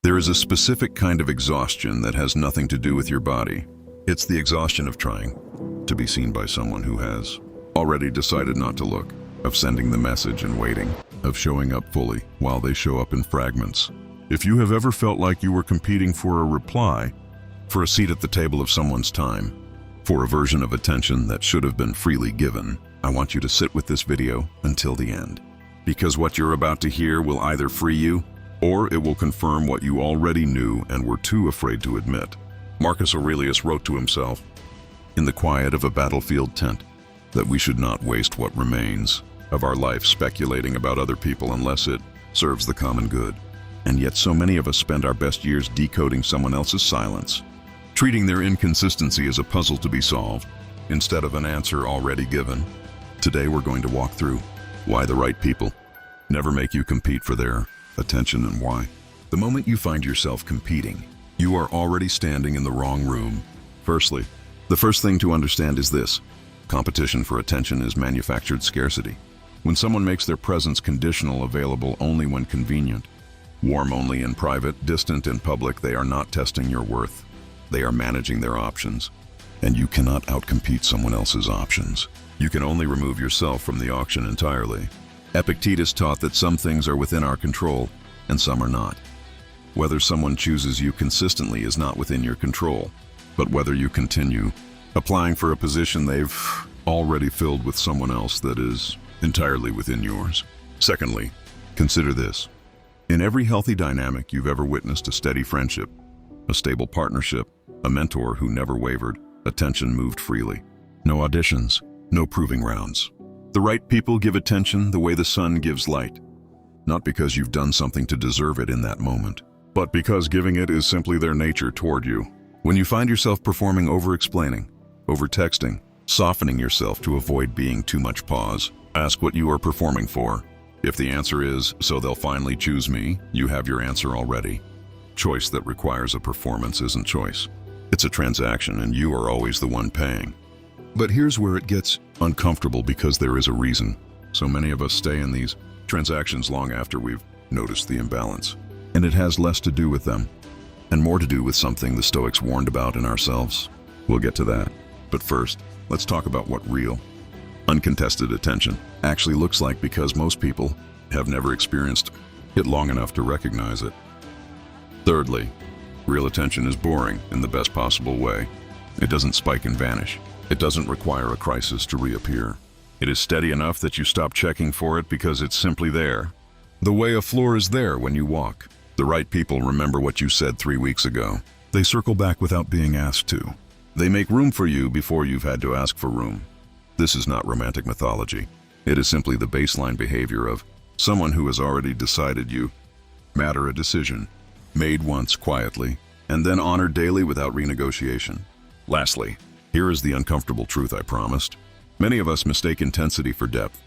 There is a specific kind of exhaustion that has nothing to do with your body. It's the exhaustion of trying to be seen by someone who has already decided not to look, of sending the message and waiting, of showing up fully while they show up in fragments. If you have ever felt like you were competing for a reply, for a seat at the table of someone's time, for a version of attention that should have been freely given, I want you to sit with this video until the end. Because what you're about to hear will either free you, or it will confirm what you already knew and were too afraid to admit. Marcus Aurelius wrote to himself, in the quiet of a battlefield tent, that we should not waste what remains of our life speculating about other people unless it serves the common good. And yet so many of us spend our best years decoding someone else's silence, treating their inconsistency as a puzzle to be solved, instead of an answer already given. Today we're going to walk through why the right people never make you compete for their attention and why. The moment you find yourself competing, you are already standing in the wrong room. Firstly, the first thing to understand is this: competition for attention is manufactured scarcity. When someone makes their presence conditional, available only when convenient, warm only in private, distant in public, they are not testing your worth. They are managing their options. And you cannot outcompete someone else's options. You can only remove yourself from the auction entirely. Epictetus taught that some things are within our control and some are not. Whether someone chooses you consistently is not within your control, but whether you continue applying for a position they've already filled with someone else that is entirely within yours. Secondly, consider this. In every healthy dynamic you've ever witnessed a steady friendship, a stable partnership, a mentor who never wavered, attention moved freely. No auditions, no proving rounds. The right people give attention the way the sun gives light, not because you've done something to deserve it in that moment, but because giving it is simply their nature toward you. When you find yourself performing over-explaining, over-texting, softening yourself to avoid being too much pause, ask what you are performing for. If the answer is, so they'll finally choose me, you have your answer already. Choice that requires a performance isn't choice. It's a transaction and you are always the one paying. But here's where it gets uncomfortable because there is a reason. So many of us stay in these transactions long after we've noticed the imbalance. And it has less to do with them and more to do with something the Stoics warned about in ourselves. We'll get to that. But first, let's talk about what real, uncontested attention actually looks like, because most people have never experienced it long enough to recognize it. Thirdly, real attention is boring in the best possible way. It doesn't spike and vanish. It doesn't require a crisis to reappear. It is steady enough that you stop checking for it because it's simply there. The way a floor is there when you walk. The right people remember what you said 3 weeks ago. They circle back without being asked to. They make room for you before you've had to ask for room. This is not romantic mythology. It is simply the baseline behavior of someone who has already decided you matter, a decision made once quietly and then honored daily without renegotiation. Lastly, here is the uncomfortable truth I promised. Many of us mistake intensity for depth,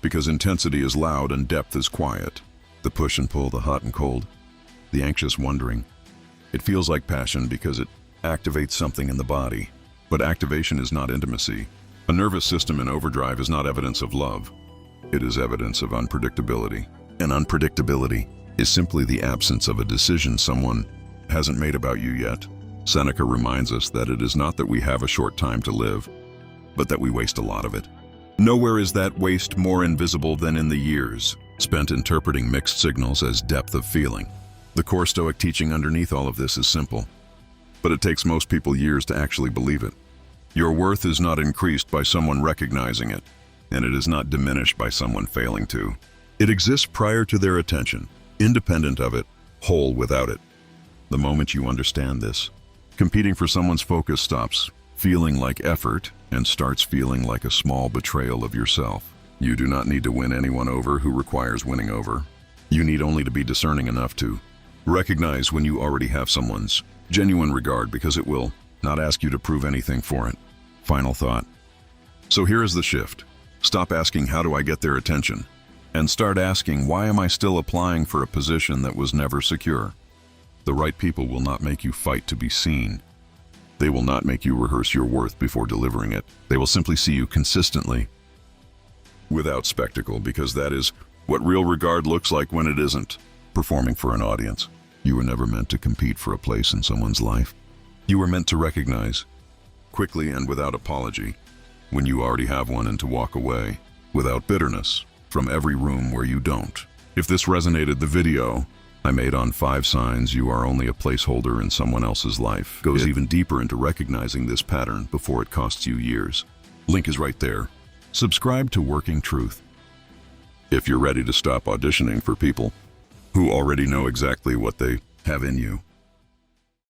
because intensity is loud and depth is quiet. The push and pull, the hot and cold, the anxious wondering. It feels like passion because it activates something in the body, but activation is not intimacy. A nervous system in overdrive is not evidence of love. It is evidence of unpredictability. And unpredictability is simply the absence of a decision someone hasn't made about you yet. Seneca reminds us that it is not that we have a short time to live, but that we waste a lot of it. Nowhere is that waste more invisible than in the years spent interpreting mixed signals as depth of feeling. The core Stoic teaching underneath all of this is simple, but it takes most people years to actually believe it. Your worth is not increased by someone recognizing it, and it is not diminished by someone failing to. It exists prior to their attention, independent of it, whole without it. The moment you understand this, competing for someone's focus stops feeling like effort and starts feeling like a small betrayal of yourself. You do not need to win anyone over who requires winning over. You need only to be discerning enough to recognize when you already have someone's genuine regard, because it will not ask you to prove anything for it. Final thought. So here is the shift. Stop asking, how do I get their attention? And start asking, why am I still applying for a position that was never secure? The right people will not make you fight to be seen. They will not make you rehearse your worth before delivering it. They will simply see you consistently, without spectacle, because that is what real regard looks like when it isn't performing for an audience. You were never meant to compete for a place in someone's life. You were meant to recognize, quickly and without apology, when you already have one, and to walk away, without bitterness, from every room where you don't. If this resonated, the video I made on 5 signs you are only a placeholder in someone else's life goes even deeper into recognizing this pattern before it costs you years. Link is right there. Subscribe to Working Truth if you're ready to stop auditioning for people who already know exactly what they have in you.